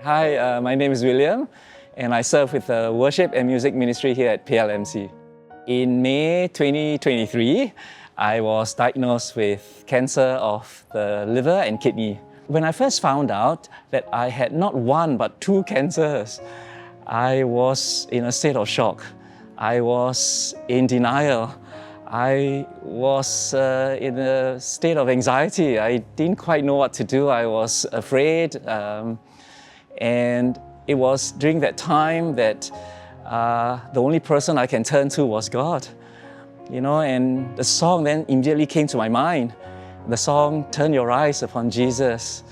Hi, my name is William, and I serve with the Worship and Music Ministry here at PLMC. In May 2023, I was diagnosed with cancer of the liver and kidney. When I first found out that I had not one but two cancers, I was in a state of shock. I was in denial. I was in a state of anxiety. I didn't quite know what to do. I was afraid. And it was during that time that the only person I can turn to was God. You know, and the song then immediately came to my mind. The song, Turn Your Eyes Upon Jesus,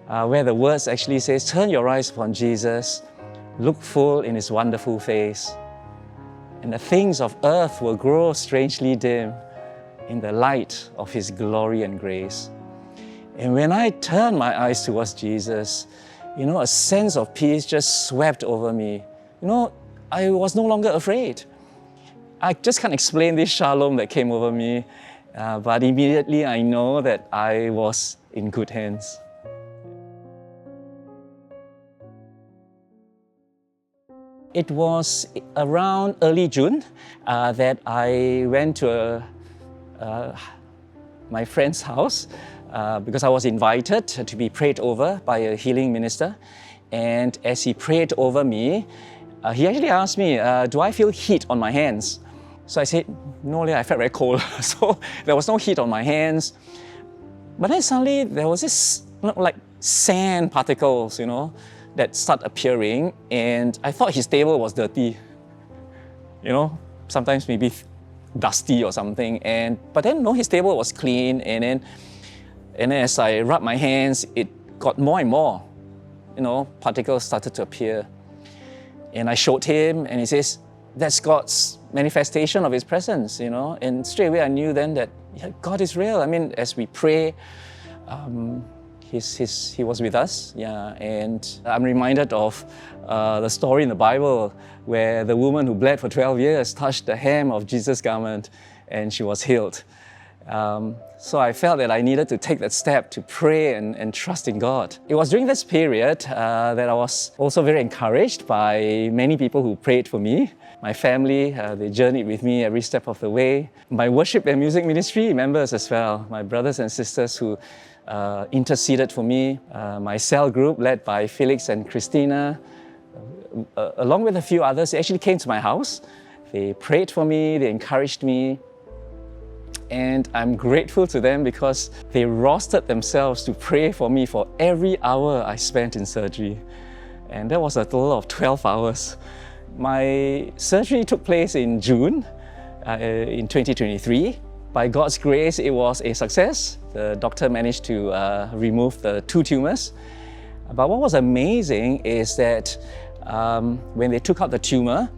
where the words actually says, turn your eyes upon Jesus, look full in His wonderful face, and the things of earth will grow strangely dim in the light of His glory and grace. And when I turned my eyes towards Jesus, you know, a sense of peace just swept over me. You know, I was no longer afraid. I just can't explain this shalom that came over me, but immediately I know that I was in good hands. It was around early June that I went to my friend's house because I was invited to be prayed over by a healing minister. And as he prayed over me, he actually asked me, do I feel heat on my hands? So I said, no, I felt very cold. So there was no heat on my hands. But then suddenly there was this like sand particles, you know, that start appearing, and I thought his table was dirty. You know, sometimes maybe dusty or something. But then no, his table was clean, and then as I rubbed my hands, it got more and more. You know, particles started to appear. And I showed him, and he says, that's God's manifestation of His presence, you know. And straight away I knew then that God is real. I mean, as we pray, He was with us, yeah. And I'm reminded of the story in the Bible where the woman who bled for 12 years touched the hem of Jesus' garment and she was healed. So I felt that I needed to take that step to pray and trust in God. It was during this period that I was also very encouraged by many people who prayed for me. My family, they journeyed with me every step of the way. My worship and music ministry members as well, my brothers and sisters who interceded for me. My cell group led by Felix and Christina, along with a few others, they actually came to my house. They prayed for me, they encouraged me. And I'm grateful to them because they rostered themselves to pray for me for every hour I spent in surgery. And that was a total of 12 hours. My surgery took place in June in 2023. By God's grace, it was a success. The doctor managed to remove the two tumors. But what was amazing is that when they took out the tumor,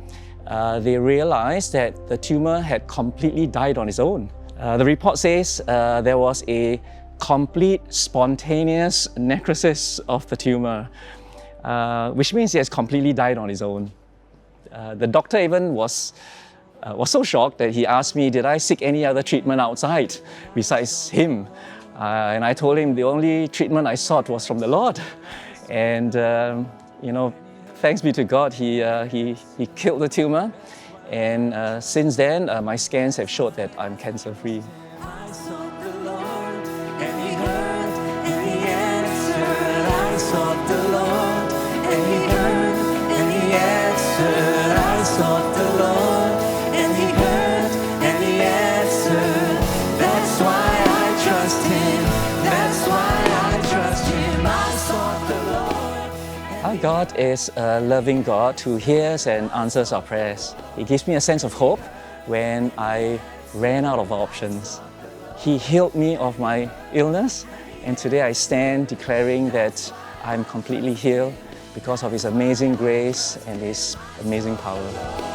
they realized that the tumor had completely died on its own. The report says there was a complete spontaneous necrosis of the tumor, which means it has completely died on its own. The doctor even was so shocked that he asked me, did I seek any other treatment outside besides him? And I told him the only treatment I sought was from the Lord. And you know, thanks be to God, he killed the tumor. And since then, my scans have showed that I'm cancer-free. I sought the Lord, and He heard, and He answered. I sought the Lord, and He heard, and He answered. I sought the Lord, and He heard, and He answered. That's why I trust Him. That's why I trust Him. I sought the Lord. Our God is a loving God who hears and answers our prayers. He gives me a sense of hope when I ran out of options. He healed me of my illness, and today I stand declaring that I'm completely healed because of His amazing grace and His amazing power.